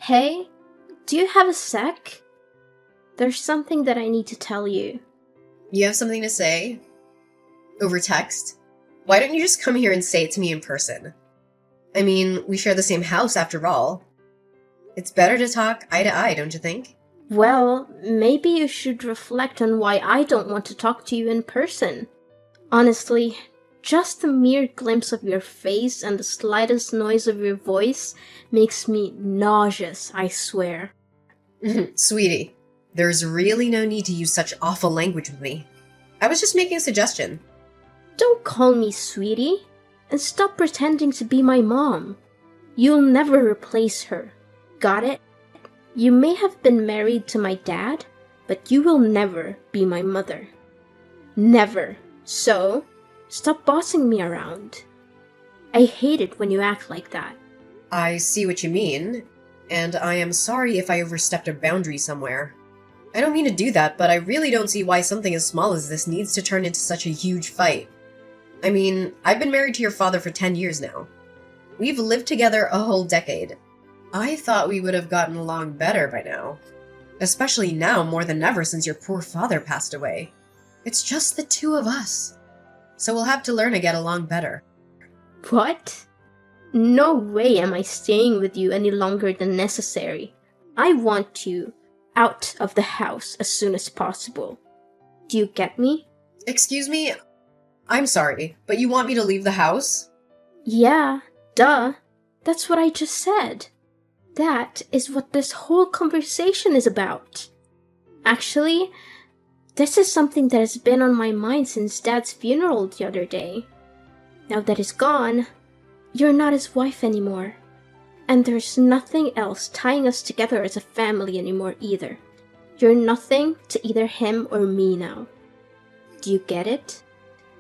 Hey, do you have a sec? There's something that I need to tell you. You have something to say? Over text? Why don't you just come here and say it to me in person? I mean, we share the same house after all. It's better to talk eye to eye, don't you think? Well, maybe you should reflect on why I don't want to talk to you in person. Honestly, just the mere glimpse of your face and the slightest noise of your voice makes me nauseous, I swear. Sweetie, there's really no need to use such awful language with me. I was just making a suggestion. Don't call me sweetie, and stop pretending to be my mom. You'll never replace her. Got it? You may have been married to my dad, but you will never be my mother. Never. So, stop bossing me around. I hate it when you act like that. I see what you mean, and I am sorry if I overstepped a boundary somewhere. I don't mean to do that, but I really don't see why something as small as this needs to turn into such a huge fight. I mean, I've been married to your father for 10 years now. We've lived together a whole decade. I thought we would have gotten along better by now. Especially now more than ever since your poor father passed away. It's just the two of us. So we'll have to learn to get along better. What? No way am I staying with you any longer than necessary. I want you out of the house as soon as possible. Do you get me? Excuse me? I'm sorry, but you want me to leave the house? Yeah, duh. That's what I just said. That is what this whole conversation is about. Actually, this is something that has been on my mind since Dad's funeral the other day. Now that he's gone, you're not his wife anymore. And there's nothing else tying us together as a family anymore either. You're nothing to either him or me now. Do you get it?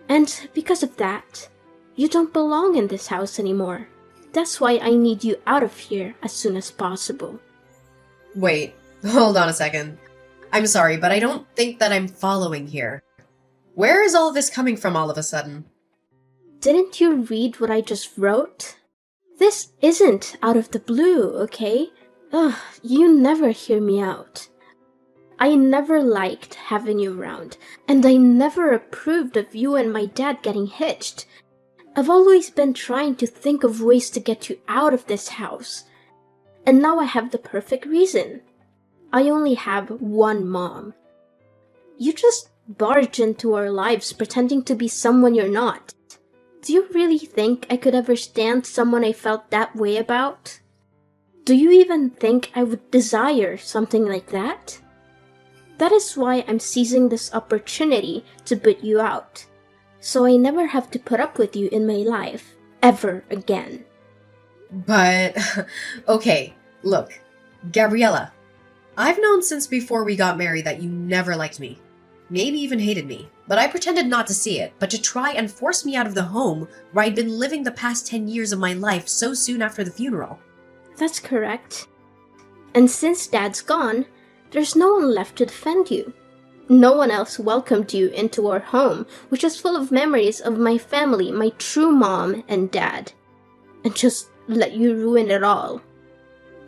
And because of that, you don't belong in this house anymore. That's why I need you out of here as soon as possible. Wait, hold on a second. I'm sorry, but I don't think that I'm following here. Where is all this coming from all of a sudden? Didn't you read what I just wrote? This isn't out of the blue, okay? Ugh, you never hear me out. I never liked having you around, and I never approved of you and my dad getting hitched. I've always been trying to think of ways to get you out of this house. And now I have the perfect reason. I only have one mom. You just barge into our lives pretending to be someone you're not. Do you really think I could ever stand someone I felt that way about? Do you even think I would desire something like that? That is why I'm seizing this opportunity to boot you out, so I never have to put up with you in my life, ever again. But, okay, look, Gabriella, I've known since before we got married that you never liked me. Maybe even hated me, but I pretended not to see it, but to try and force me out of the home where I'd been living the past 10 years of my life so soon after the funeral. That's correct. And since Dad's gone, there's no one left to defend you. No one else welcomed you into our home, which is full of memories of my family, my true mom and dad. And just let you ruin it all.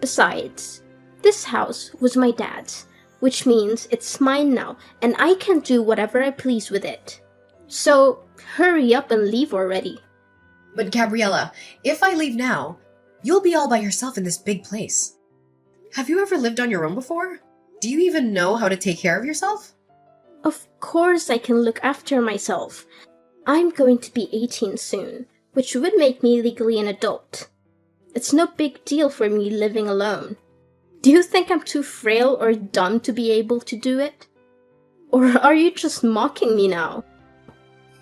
Besides, this house was my dad's, which means it's mine now, and I can do whatever I please with it. So, hurry up and leave already. But Gabriella, if I leave now, you'll be all by yourself in this big place. Have you ever lived on your own before? Do you even know how to take care of yourself? Of course I can look after myself. I'm going to be 18 soon, which would make me legally an adult. It's no big deal for me living alone. Do you think I'm too frail or dumb to be able to do it? Or are you just mocking me now?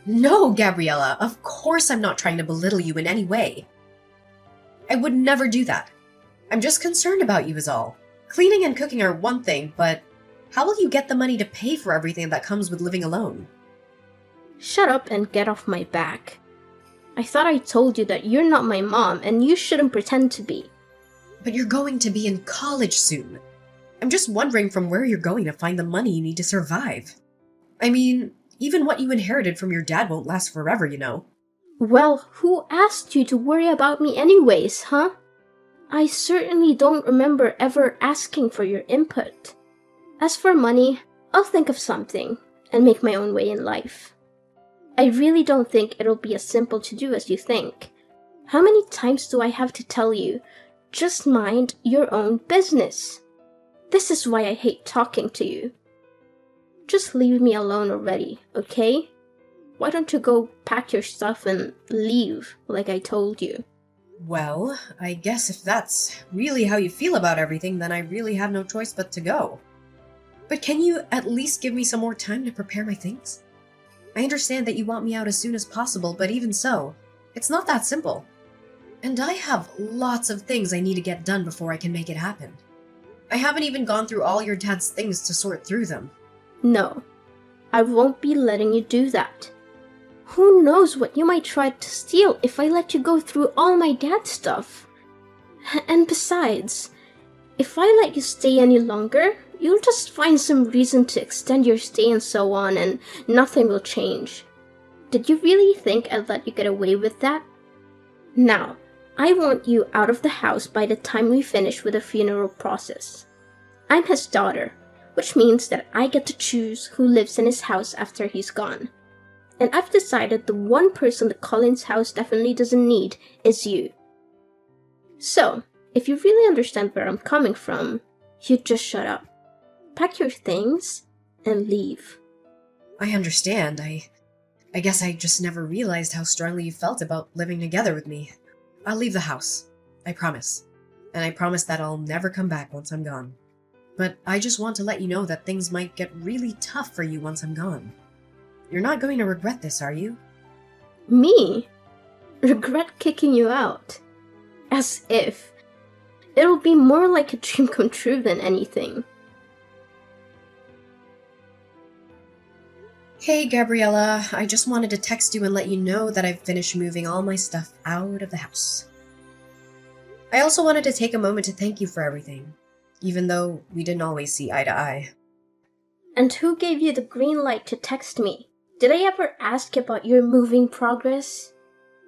No, Gabriella, of course I'm not trying to belittle you in any way. I would never do that. I'm just concerned about you is all. Cleaning and cooking are one thing, but how will you get the money to pay for everything that comes with living alone? Shut up and get off my back. I thought I told you that you're not my mom and you shouldn't pretend to be. But you're going to be in college soon. I'm just wondering from where you're going to find the money you need to survive. I mean, even what you inherited from your dad won't last forever, you know. Well, who asked you to worry about me anyways, huh? I certainly don't remember ever asking for your input. As for money, I'll think of something and make my own way in life. I really don't think it'll be as simple to do as you think. How many times do I have to tell you, just mind your own business? This is why I hate talking to you. Just leave me alone already, okay? Why don't you go pack your stuff and leave, like I told you? Well, I guess if that's really how you feel about everything, then I really have no choice but to go. But can you at least give me some more time to prepare my things? I understand that you want me out as soon as possible, but even so, it's not that simple. And I have lots of things I need to get done before I can make it happen. I haven't even gone through all your dad's things to sort through them. No, I won't be letting you do that. Who knows what you might try to steal if I let you go through all my dad's stuff? And besides, if I let you stay any longer, you'll just find some reason to extend your stay and so on, and nothing will change. Did you really think I'd let you get away with that? Now, I want you out of the house by the time we finish with the funeral process. I'm his daughter, which means that I get to choose who lives in his house after he's gone. And I've decided the one person the Collins house definitely doesn't need is you. So, if you really understand where I'm coming from, you just shut up. Pack your things and leave. I understand. I guess I just never realized how strongly you felt about living together with me. I'll leave the house. I promise. And I promise that I'll never come back once I'm gone. But I just want to let you know that things might get really tough for you once I'm gone. You're not going to regret this, are you? Me? Regret kicking you out? As if. It'll be more like a dream come true than anything. Hey, Gabriella. I just wanted to text you and let you know that I've finished moving all my stuff out of the house. I also wanted to take a moment to thank you for everything, even though we didn't always see eye to eye. And who gave you the green light to text me? Did I ever ask about your moving progress?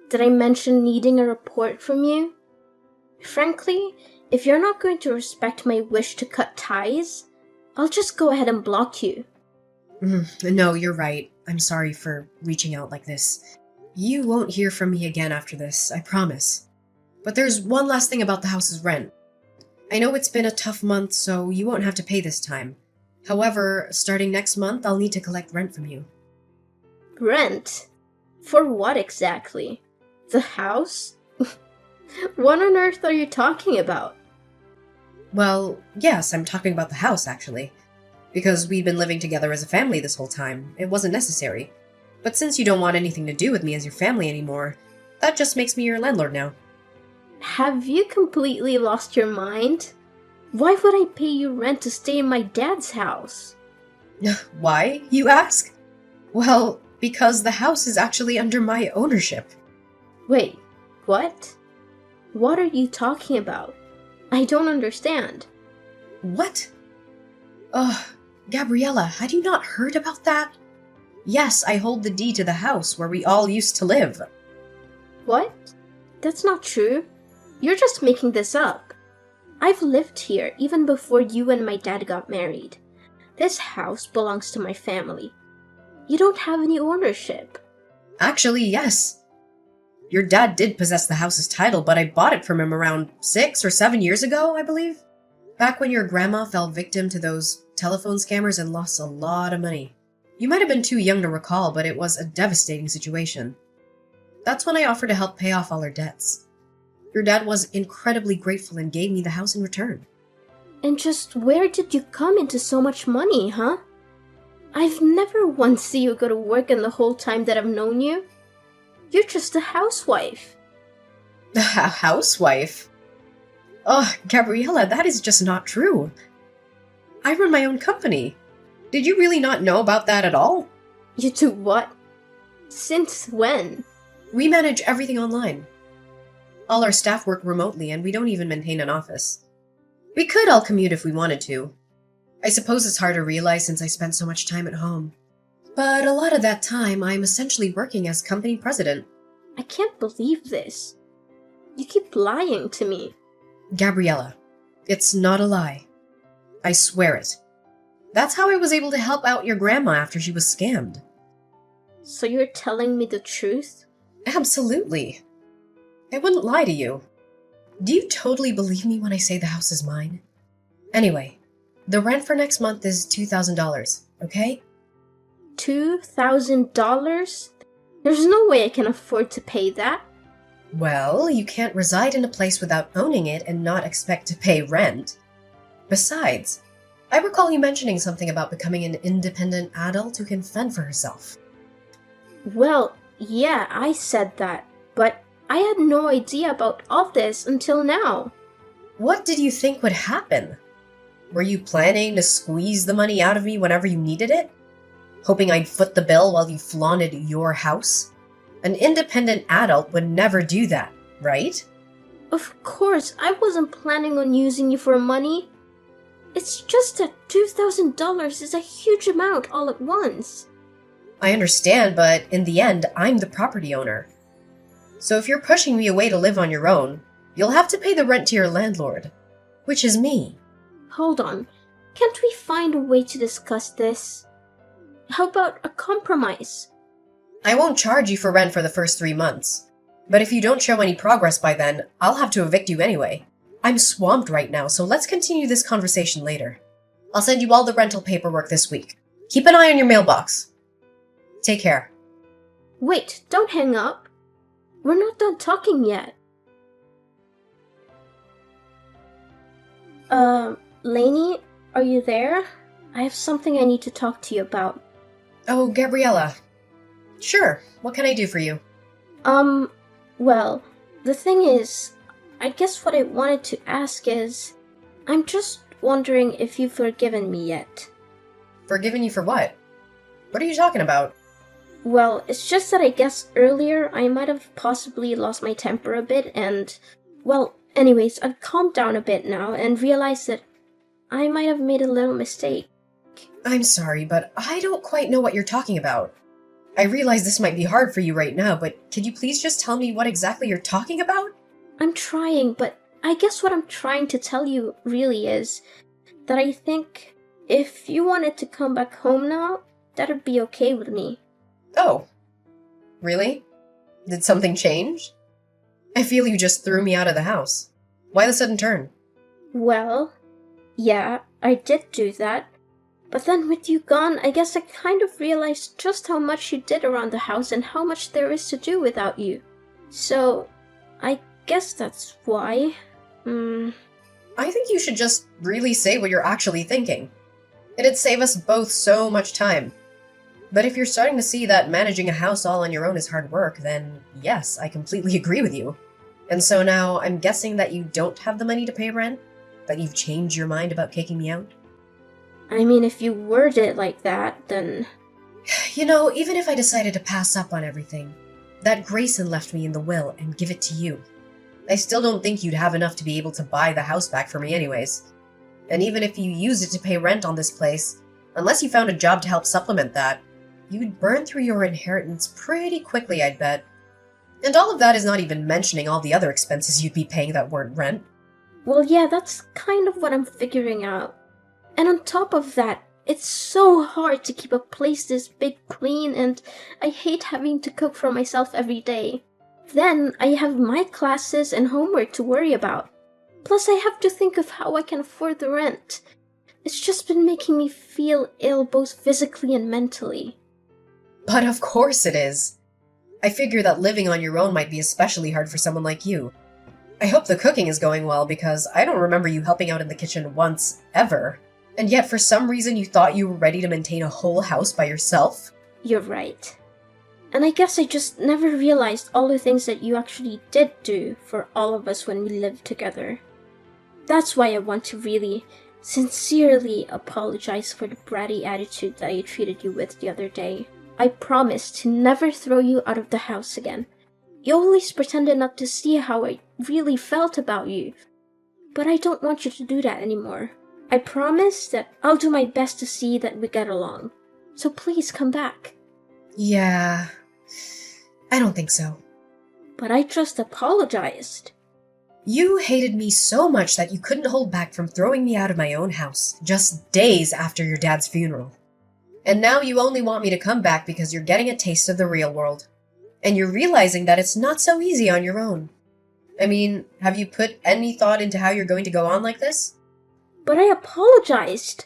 Did I mention needing a report from you? Frankly, if you're not going to respect my wish to cut ties, I'll just go ahead and block you. No, you're right. I'm sorry for reaching out like this. You won't hear from me again after this, I promise. But there's one last thing about the house's rent. I know it's been a tough month, so you won't have to pay this time. However, starting next month, I'll need to collect rent from you. Rent? For what exactly? The house? What on earth are you talking about? Well, yes, I'm talking about the house, actually. Because we've been living together as a family this whole time, it wasn't necessary. But since you don't want anything to do with me as your family anymore, that just makes me your landlord now. Have you completely lost your mind? Why would I pay you rent to stay in my dad's house? Why, you ask? Well, because the house is actually under my ownership. Wait, what? What are you talking about? I don't understand. What? Ugh, Gabriella, had you not heard about that? Yes, I hold the deed to the house where we all used to live. What? That's not true. You're just making this up. I've lived here even before you and my dad got married. This house belongs to my family. You don't have any ownership. Actually, yes. Your dad did possess the house's title, but I bought it from him around 6 or 7 years ago, I believe. Back when your grandma fell victim to those telephone scammers and lost a lot of money. You might have been too young to recall, but it was a devastating situation. That's when I offered to help pay off all her debts. Your dad was incredibly grateful and gave me the house in return. And just where did you come into so much money, huh? I've never once seen you go to work in the whole time that I've known you. You're just a housewife. A housewife? Oh, Gabriella, that is just not true. I run my own company. Did you really not know about that at all? You do what? Since when? We manage everything online. All our staff work remotely, and we don't even maintain an office. We could all commute if we wanted to. I suppose it's hard to realize since I spend so much time at home. But a lot of that time, I'm essentially working as company president. I can't believe this. You keep lying to me. Gabriella, it's not a lie. I swear it. That's how I was able to help out your grandma after she was scammed. So you're telling me the truth? Absolutely. I wouldn't lie to you. Do you totally believe me when I say the house is mine? Anyway, the rent for next month is $2,000, okay? $2,000? There's no way I can afford to pay that. Well, you can't reside in a place without owning it and not expect to pay rent. Besides, I recall you mentioning something about becoming an independent adult who can fend for herself. Well, yeah, I said that, but I had no idea about all this until now. What did you think would happen? Were you planning to squeeze the money out of me whenever you needed it? Hoping I'd foot the bill while you flaunted your house? An independent adult would never do that, right? Of course, I wasn't planning on using you for money. It's just that $2,000 is a huge amount all at once. I understand, but in the end, I'm the property owner. So if you're pushing me away to live on your own, you'll have to pay the rent to your landlord, which is me. Hold on, can't we find a way to discuss this? How about a compromise? I won't charge you for rent for the first 3 months. But if you don't show any progress by then, I'll have to evict you anyway. I'm swamped right now, so let's continue this conversation later. I'll send you all the rental paperwork this week. Keep an eye on your mailbox. Take care. Wait, don't hang up. We're not done talking yet. Lainey, are you there? I have something I need to talk to you about. Oh, Gabriella. Sure, what can I do for you? Well, the thing is, I guess what I wanted to ask is, I'm just wondering if you've forgiven me yet. Forgiven you for what? What are you talking about? Well, it's just that I guess earlier I might have possibly lost my temper a bit and, well, anyways, I've calmed down a bit now and realized that I might have made a little mistake. I'm sorry, but I don't quite know what you're talking about. I realize this might be hard for you right now, but could you please just tell me what exactly you're talking about? I'm trying, but I guess what I'm trying to tell you really is that I think if you wanted to come back home now, that'd be okay with me. Oh. Really? Did something change? I feel you just threw me out of the house. Why the sudden turn? Well, yeah, I did do that. But then with you gone, I guess I kind of realized just how much you did around the house and how much there is to do without you. So, I guess that's why. I think you should just really say what you're actually thinking. It'd save us both so much time. But if you're starting to see that managing a house all on your own is hard work, then yes, I completely agree with you. And so now, I'm guessing that you don't have the money to pay rent? That you've changed your mind about kicking me out? I mean, if you word it like that, then... You know, even if I decided to pass up on everything, that Grayson left me in the will and give it to you, I still don't think you'd have enough to be able to buy the house back for me anyways. And even if you used it to pay rent on this place, unless you found a job to help supplement that, you'd burn through your inheritance pretty quickly, I'd bet. And all of that is not even mentioning all the other expenses you'd be paying that weren't rent. Well, yeah, that's kind of what I'm figuring out. And on top of that, it's so hard to keep a place this big clean, and I hate having to cook for myself every day. Then I have my classes and homework to worry about. Plus I have to think of how I can afford the rent. It's just been making me feel ill both physically and mentally. But of course it is. I figure that living on your own might be especially hard for someone like you. I hope the cooking is going well because I don't remember you helping out in the kitchen once, ever. And yet for some reason you thought you were ready to maintain a whole house by yourself? You're right. And I guess I just never realized all the things that you actually did do for all of us when we lived together. That's why I want to really, sincerely apologize for the bratty attitude that I treated you with the other day. I promise to never throw you out of the house again. You always pretended not to see how I really felt about you. But I don't want you to do that anymore. I promise that I'll do my best to see that we get along. So please come back. Yeah, I don't think so. But I just apologized. You hated me so much that you couldn't hold back from throwing me out of my own house, just days after your dad's funeral. And now you only want me to come back because you're getting a taste of the real world. And you're realizing that it's not so easy on your own. I mean, have you put any thought into how you're going to go on like this? But I apologized.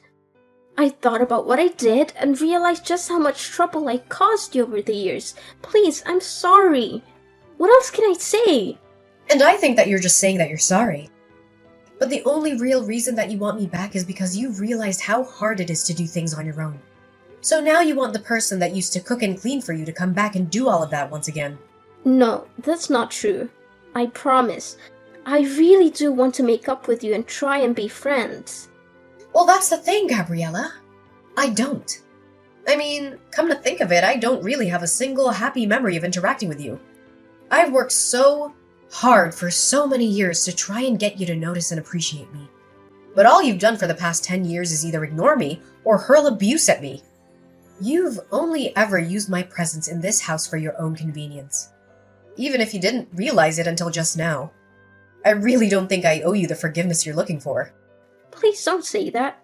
I thought about what I did and realized just how much trouble I caused you over the years. Please, I'm sorry. What else can I say? And I think that you're just saying that you're sorry. But the only real reason that you want me back is because you realized how hard it is to do things on your own. So now you want the person that used to cook and clean for you to come back and do all of that once again. No, that's not true. I promise. I really do want to make up with you and try and be friends. Well, that's the thing, Gabriella. I don't. I mean, come to think of it, I don't really have a single happy memory of interacting with you. I've worked so hard for so many years to try and get you to notice and appreciate me. But all you've done for the past 10 years is either ignore me or hurl abuse at me. You've only ever used my presence in this house for your own convenience. Even if you didn't realize it until just now. I really don't think I owe you the forgiveness you're looking for. Please don't say that.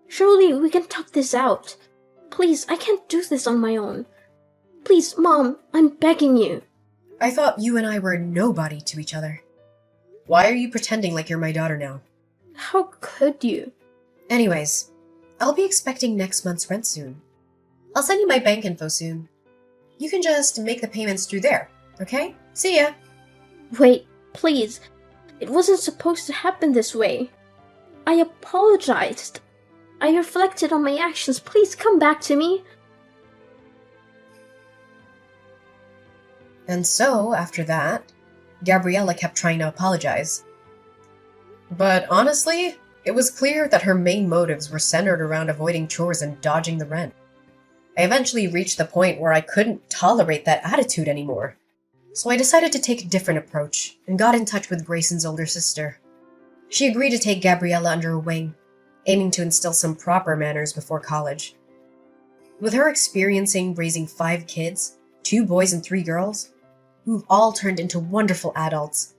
Surely we can talk this out. Please, I can't do this on my own. Please, Mom, I'm begging you. I thought you and I were nobody to each other. Why are you pretending like you're my daughter now? How could you? Anyways, I'll be expecting next month's rent soon. I'll send you my bank info soon. You can just make the payments through there, okay? See ya! Wait, please. It wasn't supposed to happen this way. I apologized. I reflected on my actions. Please come back to me. And so, after that, Gabriella kept trying to apologize. But honestly, it was clear that her main motives were centered around avoiding chores and dodging the rent. I eventually reached the point where I couldn't tolerate that attitude anymore. So I decided to take a different approach and got in touch with Grayson's older sister. She agreed to take Gabriella under her wing, aiming to instill some proper manners before college. With her experiencing raising 5 kids, 2 boys and 3 girls, who've all turned into wonderful adults,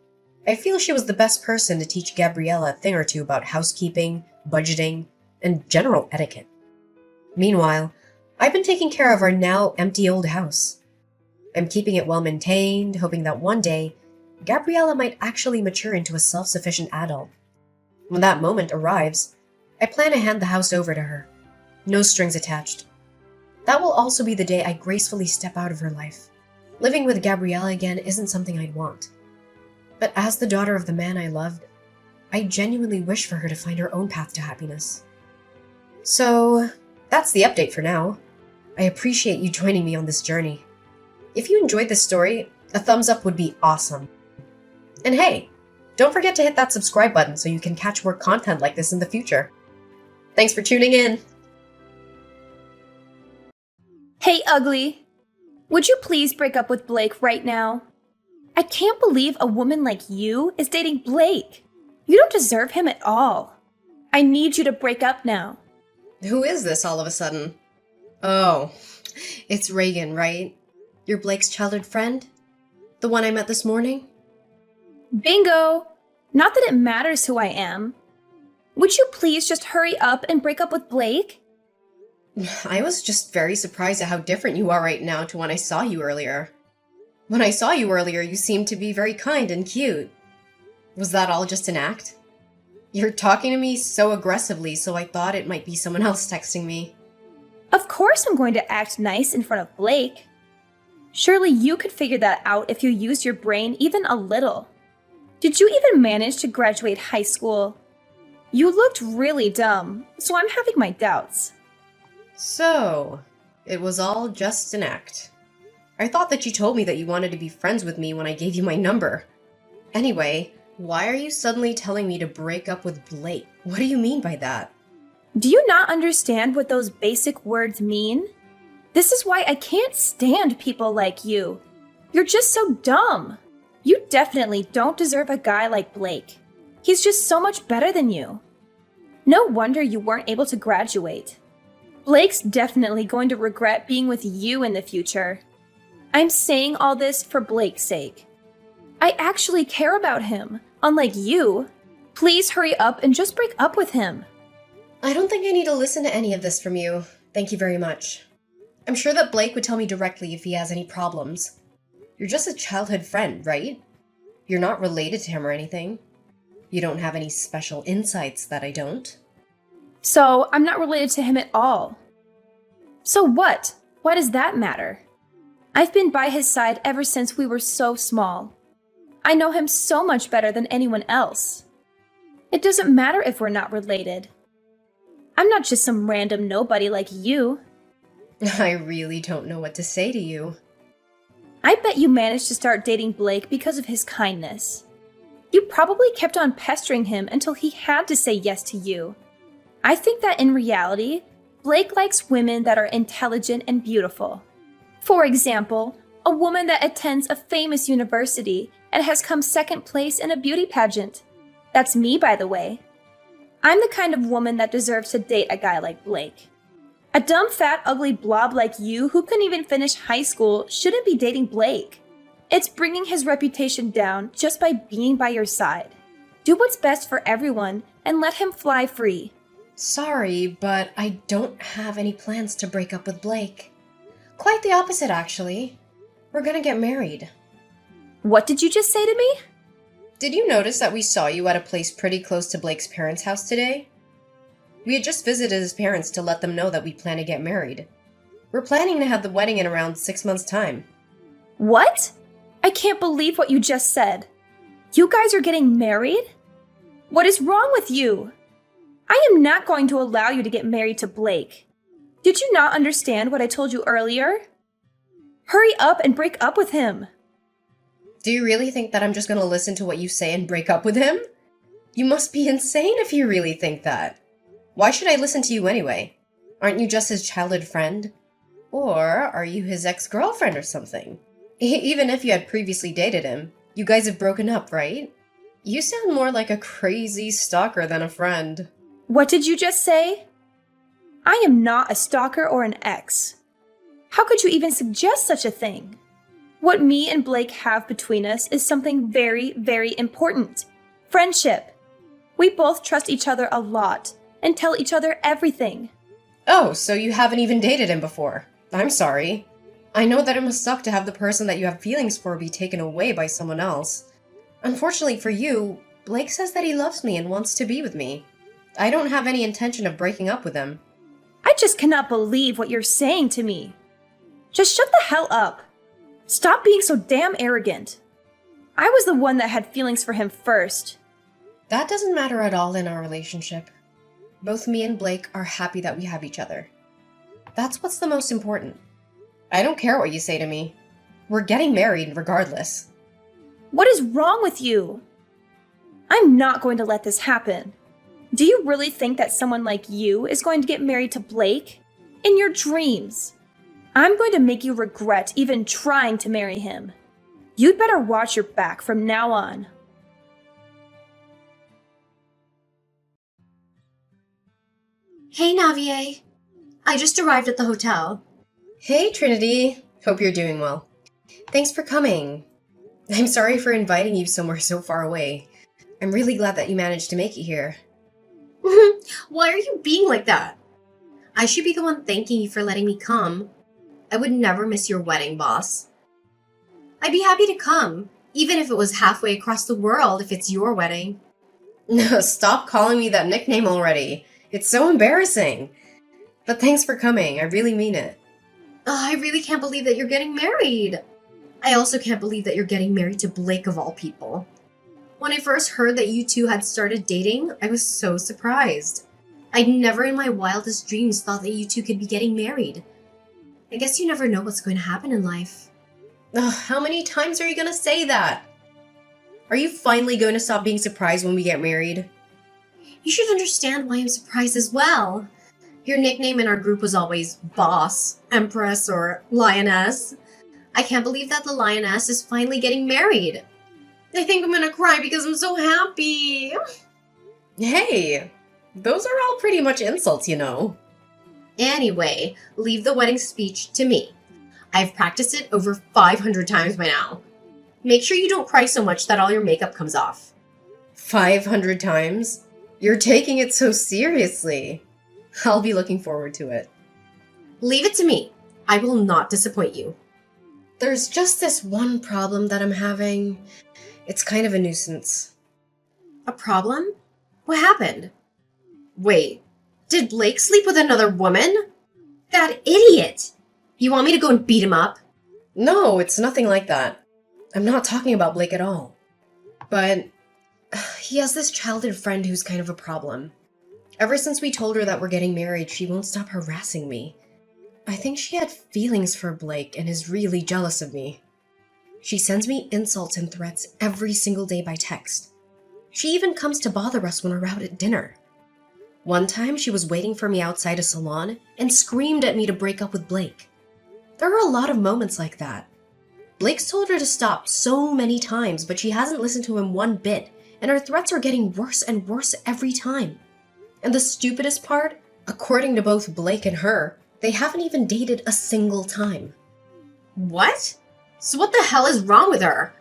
I feel she was the best person to teach Gabriella a thing or two about housekeeping, budgeting, and general etiquette. Meanwhile, I've been taking care of our now empty old house. I'm keeping it well maintained, hoping that one day, Gabriella might actually mature into a self-sufficient adult. When that moment arrives, I plan to hand the house over to her. No strings attached. That will also be the day I gracefully step out of her life. Living with Gabriella again isn't something I'd want. But as the daughter of the man I loved, I genuinely wish for her to find her own path to happiness. So, that's the update for now. I appreciate you joining me on this journey. If you enjoyed this story, a thumbs up would be awesome. And hey, don't forget to hit that subscribe button so you can catch more content like this in the future. Thanks for tuning in! Hey, Ugly. Would you please break up with Blake right now? I can't believe a woman like you is dating Blake. You don't deserve him at all. I need you to break up now. Who is this all of a sudden? Oh, it's Reagan, right? You're Blake's childhood friend? The one I met this morning? Bingo! Not that it matters who I am. Would you please just hurry up and break up with Blake? I was just very surprised at how different you are right now to when I saw you earlier. When I saw you earlier, you seemed to be very kind and cute. Was that all just an act? You're talking to me so aggressively, so I thought it might be someone else texting me. Of course I'm going to act nice in front of Blake. Surely you could figure that out if you used your brain even a little. Did you even manage to graduate high school? You looked really dumb, so I'm having my doubts. So, it was all just an act. I thought that you told me that you wanted to be friends with me when I gave you my number. Anyway, why are you suddenly telling me to break up with Blake? What do you mean by that? Do you not understand what those basic words mean? This is why I can't stand people like you. You're just so dumb. You definitely don't deserve a guy like Blake. He's just so much better than you. No wonder you weren't able to graduate. Blake's definitely going to regret being with you in the future. I'm saying all this for Blake's sake. I actually care about him. unlike you. Please hurry up and just break up with him. I don't think I need to listen to any of this from you. Thank you very much. I'm sure that Blake would tell me directly if he has any problems. You're just a childhood friend, right? You're not related to him or anything. You don't have any special insights that I don't. So, I'm not related to him at all. So what? Why does that matter? I've been by his side ever since we were so small. I know him so much better than anyone else. It doesn't matter if we're not related. I'm not just some random nobody like you. I really don't know what to say to you. I bet you managed to start dating Blake because of his kindness. You probably kept on pestering him until he had to say yes to you. I think that in reality, Blake likes women that are intelligent and beautiful. For example, a woman that attends a famous university and has come second place in a beauty pageant. That's me, by the way. I'm the kind of woman that deserves to date a guy like Blake. A dumb, fat, ugly blob like you who couldn't even finish high school shouldn't be dating Blake. It's bringing his reputation down just by being by your side. Do what's best for everyone and let him fly free. Sorry, but I don't have any plans to break up with Blake. Quite the opposite, actually. We're gonna get married. What did you just say to me? Did you notice that we saw you at a place pretty close to Blake's parents' house today? We had just visited his parents to let them know that we plan to get married. We're planning to have the wedding in around 6 months' time. What? I can't believe what you just said. You guys are getting married? What is wrong with you? I am not going to allow you to get married to Blake. Did you not understand what I told you earlier? Hurry up and break up with him. Do you really think that I'm just gonna listen to what you say and break up with him? You must be insane if you really think that. Why should I listen to you anyway? Aren't you just his childhood friend? Or are you his ex-girlfriend or something? Even if you had previously dated him, you guys have broken up, right? You sound more like a crazy stalker than a friend. What did you just say? I am not a stalker or an ex. How could you even suggest such a thing? What me and Blake have between us is something very, very important. Friendship. We both trust each other a lot and tell each other everything. Oh, so you haven't even dated him before. I'm sorry. I know that it must suck to have the person that you have feelings for be taken away by someone else. Unfortunately for you, Blake says that he loves me and wants to be with me. I don't have any intention of breaking up with him. I just cannot believe what you're saying to me. Just shut the hell up. Stop being so damn arrogant. I was the one that had feelings for him first. That doesn't matter at all in our relationship. Both me and Blake are happy that we have each other. That's what's the most important. I don't care what you say to me. We're getting married regardless. What is wrong with you? I'm not going to let this happen. Do you really think that someone like you is going to get married to Blake? In your dreams. I'm going to make you regret even trying to marry him. You'd better watch your back from now on. Hey, Navier. I just arrived at the hotel. Hey, Trinity. Hope you're doing well. Thanks for coming. I'm sorry for inviting you somewhere so far away. I'm really glad that you managed to make it here. Why are you being like that? I should be the one thanking you for letting me come. I would never miss your wedding, boss. I'd be happy to come, even if it was halfway across the world if it's your wedding. No, stop calling me that nickname already. It's so embarrassing. But thanks for coming. I really mean it. I really can't believe that you're getting married. I also can't believe that you're getting married to Blake of all people. When I first heard that you two had started dating, I was so surprised. I'd never in my wildest dreams thought that you two could be getting married. I guess you never know what's going to happen in life. Ugh, how many times are you gonna say that? Are you finally going to stop being surprised when we get married? You should understand why I'm surprised as well. Your nickname in our group was always Boss, Empress, or Lioness. I can't believe that the Lioness is finally getting married. I think I'm gonna cry because I'm so happy. Hey, those are all pretty much insults, you know. Anyway, leave the wedding speech to me. I've practiced it over 500 times by now. Make sure you don't cry so much that all your makeup comes off. 500 times? You're taking it so seriously. I'll be looking forward to it. Leave it to me. I will not disappoint you. There's just this one problem that I'm having. It's kind of a nuisance. A problem? What happened? Wait, did Blake sleep with another woman? That idiot! You want me to go and beat him up? No, it's nothing like that. I'm not talking about Blake at all. But he has this childhood friend who's kind of a problem. Ever since we told her that we're getting married, she won't stop harassing me. I think she had feelings for Blake and is really jealous of me. She sends me insults and threats every single day by text. She even comes to bother us when we're out at dinner. One time, she was waiting for me outside a salon and screamed at me to break up with Blake. There are a lot of moments like that. Blake's told her to stop so many times, but she hasn't listened to him one bit, and her threats are getting worse and worse every time. And the stupidest part, according to both Blake and her, they haven't even dated a single time. What? So what the hell is wrong with her?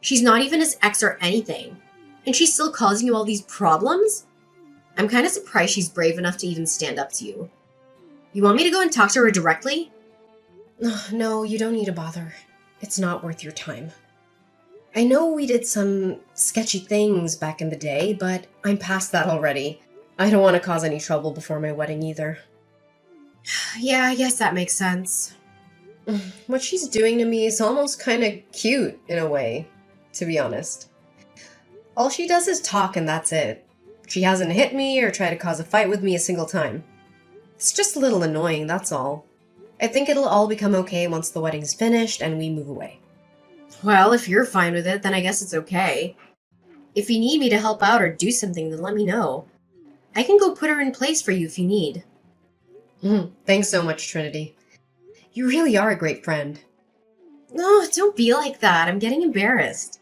She's not even his ex or anything. And she's still causing you all these problems? I'm kind of surprised she's brave enough to even stand up to you. You want me to go and talk to her directly? No, you don't need to bother. It's not worth your time. I know we did some sketchy things back in the day, but I'm past that already. I don't want to cause any trouble before my wedding either. Yeah, I guess that makes sense. What she's doing to me is almost kind of cute in a way, to be honest. All she does is talk and that's it. She hasn't hit me or tried to cause a fight with me a single time. It's just a little annoying, that's all. I think it'll all become okay once the wedding's finished and we move away. Well, if you're fine with it, then I guess it's okay. If you need me to help out or do something, then let me know. I can go put her in place for you if you need. Thanks so much, Trinity. You really are a great friend. No, don't be like that. I'm getting embarrassed.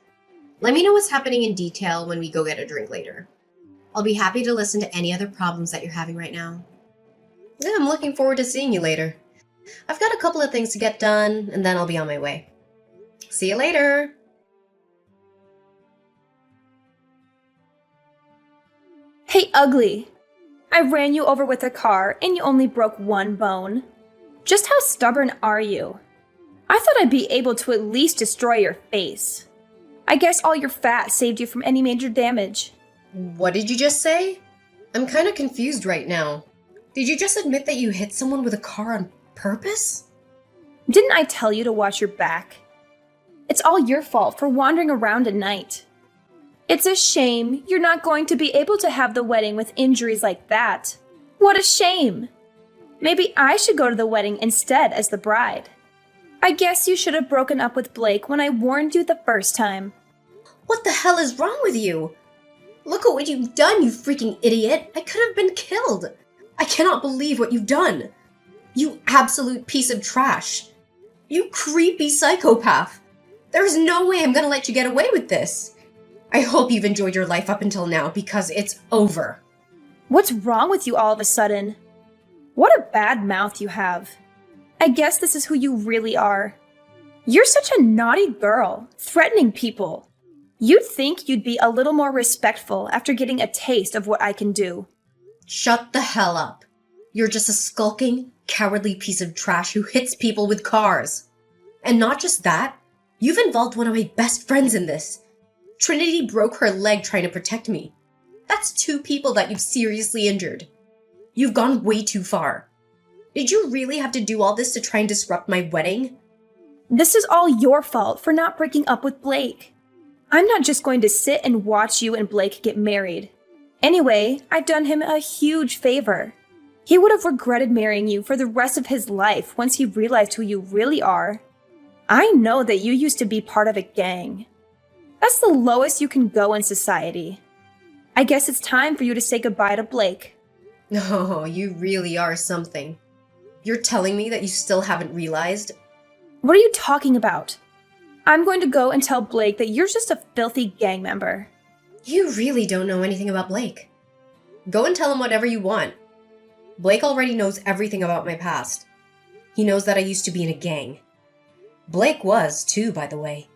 Let me know what's happening in detail when we go get a drink later. I'll be happy to listen to any other problems that you're having right now. Yeah, I'm looking forward to seeing you later. I've got a couple of things to get done, and then I'll be on my way. See you later! Hey, ugly! I ran you over with a car and you only broke one bone. Just how stubborn are you? I thought I'd be able to at least destroy your face. I guess all your fat saved you from any major damage. What did you just say? I'm kind of confused right now. Did you just admit that you hit someone with a car on purpose? Didn't I tell you to watch your back? It's all your fault for wandering around at night. It's a shame you're not going to be able to have the wedding with injuries like that. What a shame! Maybe I should go to the wedding instead as the bride. I guess you should have broken up with Blake when I warned you the first time. What the hell is wrong with you? Look at what you've done, you freaking idiot! I could have been killed! I cannot believe what you've done! You absolute piece of trash! You creepy psychopath! There's no way I'm gonna let you get away with this! I hope you've enjoyed your life up until now, because it's over. What's wrong with you all of a sudden? What a bad mouth you have. I guess this is who you really are. You're such a naughty girl, threatening people. You'd think you'd be a little more respectful after getting a taste of what I can do. Shut the hell up. You're just a skulking, cowardly piece of trash who hits people with cars. And not just that, you've involved one of my best friends in this. Trinity broke her leg trying to protect me. That's 2 people that you've seriously injured. You've gone way too far. Did you really have to do all this to try and disrupt my wedding? This is all your fault for not breaking up with Blake. I'm not just going to sit and watch you and Blake get married. Anyway, I've done him a huge favor. He would have regretted marrying you for the rest of his life once he realized who you really are. I know that you used to be part of a gang. That's the lowest you can go in society. I guess it's time for you to say goodbye to Blake. Oh, you really are something. You're telling me that you still haven't realized? What are you talking about? I'm going to go and tell Blake that you're just a filthy gang member. You really don't know anything about Blake. Go and tell him whatever you want. Blake already knows everything about my past. He knows that I used to be in a gang. Blake was, too, by the way.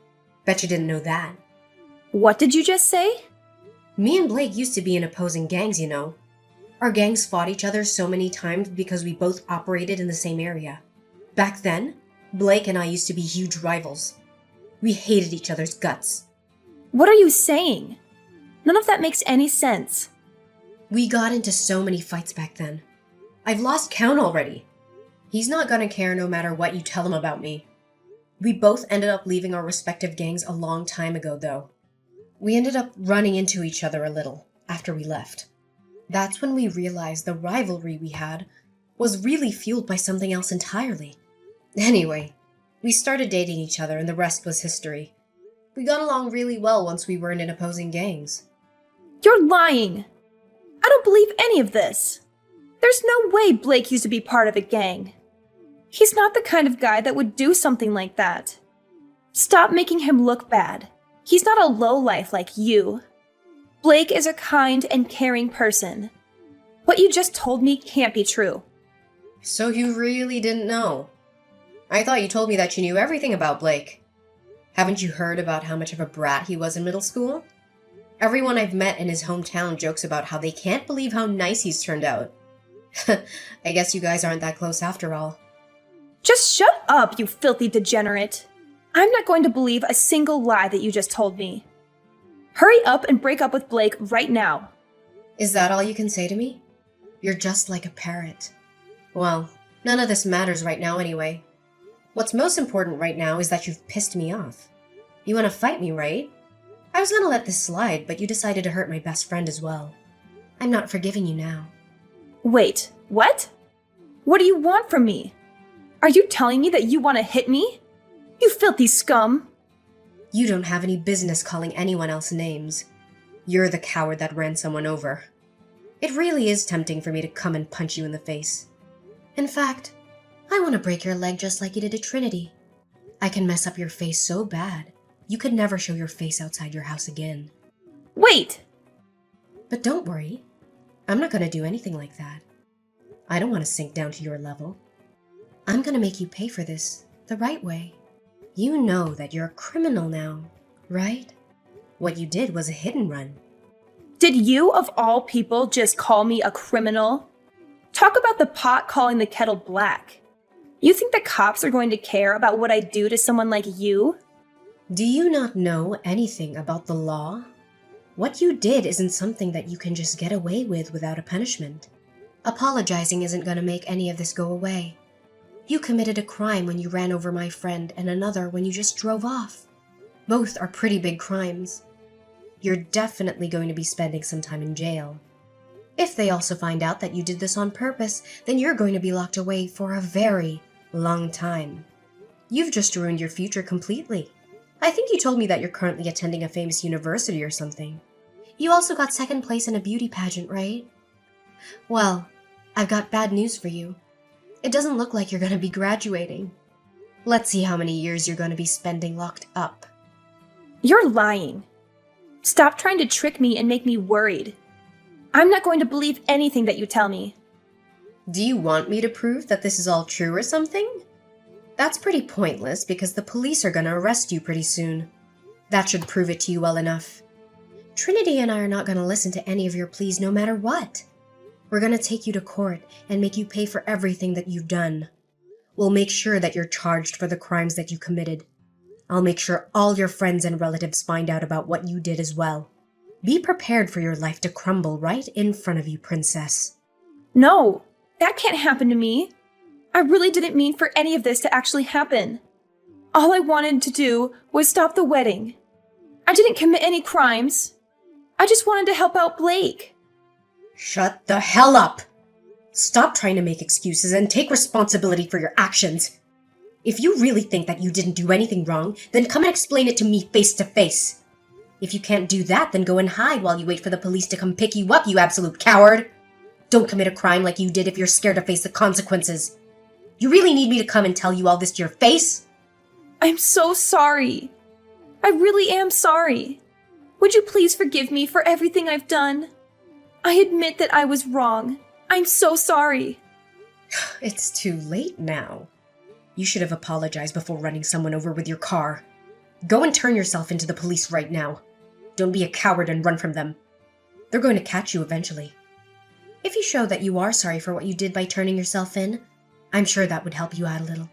Bet you didn't know that. What did you just say? Me and Blake used to be in opposing gangs, you know. Our gangs fought each other so many times because we both operated in the same area. Back then, Blake and I used to be huge rivals. We hated each other's guts. What are you saying? None of that makes any sense. We got into so many fights back then. I've lost count already. He's not gonna care no matter what you tell him about me. We both ended up leaving our respective gangs a long time ago, though. We ended up running into each other a little after we left. That's when we realized the rivalry we had was really fueled by something else entirely. Anyway, we started dating each other and the rest was history. We got along really well once we weren't in opposing gangs. You're lying. I don't believe any of this. There's no way Blake used to be part of a gang. He's not the kind of guy that would do something like that. Stop making him look bad. He's not a lowlife like you. Blake is a kind and caring person. What you just told me can't be true. So you really didn't know? I thought you told me that you knew everything about Blake. Haven't you heard about how much of a brat he was in middle school? Everyone I've met in his hometown jokes about how they can't believe how nice he's turned out. I guess you guys aren't that close after all. Just shut up, you filthy degenerate. I'm not going to believe a single lie that you just told me. Hurry up and break up with Blake right now. Is that all you can say to me? You're just like a parrot. Well, none of this matters right now anyway. What's most important right now is that you've pissed me off. You want to fight me, right? I was gonna let this slide, but you decided to hurt my best friend as well. I'm not forgiving you now. Wait, what? What do you want from me? Are you telling me that you want to hit me? You filthy scum! You don't have any business calling anyone else names. You're the coward that ran someone over. It really is tempting for me to come and punch you in the face. In fact, I want to break your leg just like you did to Trinity. I can mess up your face so bad, you could never show your face outside your house again. Wait! But don't worry, I'm not going to do anything like that. I don't want to sink down to your level. I'm going to make you pay for this the right way. You know that you're a criminal now, right? What you did was a hit and run. Did you, of all people, just call me a criminal? Talk about the pot calling the kettle black. You think the cops are going to care about what I do to someone like you? Do you not know anything about the law? What you did isn't something that you can just get away with without a punishment. Apologizing isn't going to make any of this go away. You committed a crime when you ran over my friend and another when you just drove off. Both are pretty big crimes. You're definitely going to be spending some time in jail. If they also find out that you did this on purpose, then you're going to be locked away for a very long time. You've just ruined your future completely. I think you told me that you're currently attending a famous university or something. You also got second place in a beauty pageant, right? Well, I've got bad news for you. It doesn't look like you're going to be graduating. Let's see how many years you're going to be spending locked up. You're lying. Stop trying to trick me and make me worried. I'm not going to believe anything that you tell me. Do you want me to prove that this is all true or something? That's pretty pointless because the police are going to arrest you pretty soon. That should prove it to you well enough. Trinity and I are not going to listen to any of your pleas no matter what. We're going to take you to court and make you pay for everything that you've done. We'll make sure that you're charged for the crimes that you committed. I'll make sure all your friends and relatives find out about what you did as well. Be prepared for your life to crumble right in front of you, princess. No, that can't happen to me. I really didn't mean for any of this to actually happen. All I wanted to do was stop the wedding. I didn't commit any crimes. I just wanted to help out Blake. Shut the hell up! Stop trying to make excuses and take responsibility for your actions. If you really think that you didn't do anything wrong, then come and explain it to me face to face. If you can't do that, then go and hide while you wait for the police to come pick you up, you absolute coward. Don't commit a crime like you did if you're scared to face the consequences. You really need me to come and tell you all this to your face? I'm so sorry. I really am sorry. Would you please forgive me for everything I've done? I admit that I was wrong. I'm so sorry. It's too late now. You should have apologized before running someone over with your car. Go and turn yourself into the police right now. Don't be a coward and run from them. They're going to catch you eventually. If you show that you are sorry for what you did by turning yourself in, I'm sure that would help you out a little.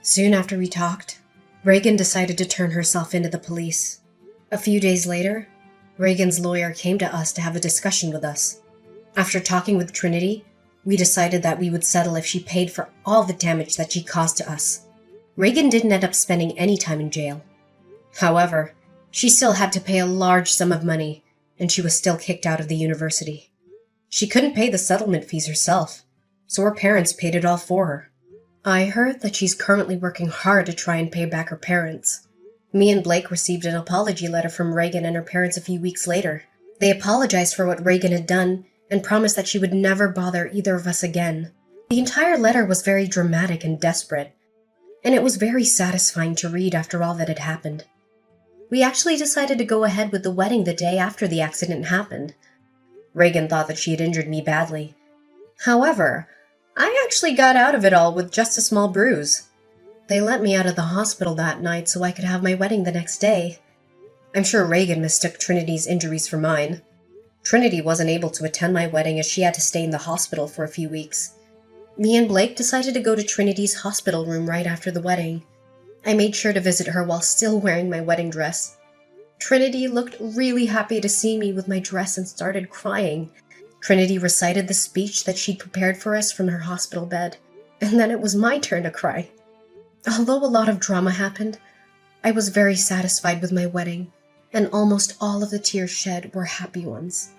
Soon after we talked, Reagan decided to turn herself into the police. A few days later, Reagan's lawyer came to us to have a discussion with us. After talking with Trinity, we decided that we would settle if she paid for all the damage that she caused to us. Reagan didn't end up spending any time in jail. However, she still had to pay a large sum of money, and she was still kicked out of the university. She couldn't pay the settlement fees herself, so her parents paid it all for her. I heard that she's currently working hard to try and pay back her parents. Me and Blake received an apology letter from Reagan and her parents a few weeks later. They apologized for what Reagan had done and promised that she would never bother either of us again. The entire letter was very dramatic and desperate, and it was very satisfying to read after all that had happened. We actually decided to go ahead with the wedding the day after the accident happened. Reagan thought that she had injured me badly. However, I actually got out of it all with just a small bruise. They let me out of the hospital that night so I could have my wedding the next day. I'm sure Reagan mistook Trinity's injuries for mine. Trinity wasn't able to attend my wedding as she had to stay in the hospital for a few weeks. Me and Blake decided to go to Trinity's hospital room right after the wedding. I made sure to visit her while still wearing my wedding dress. Trinity looked really happy to see me with my dress and started crying. Trinity recited the speech that she'd prepared for us from her hospital bed, and then it was my turn to cry. Although a lot of drama happened, I was very satisfied with my wedding, and almost all of the tears shed were happy ones.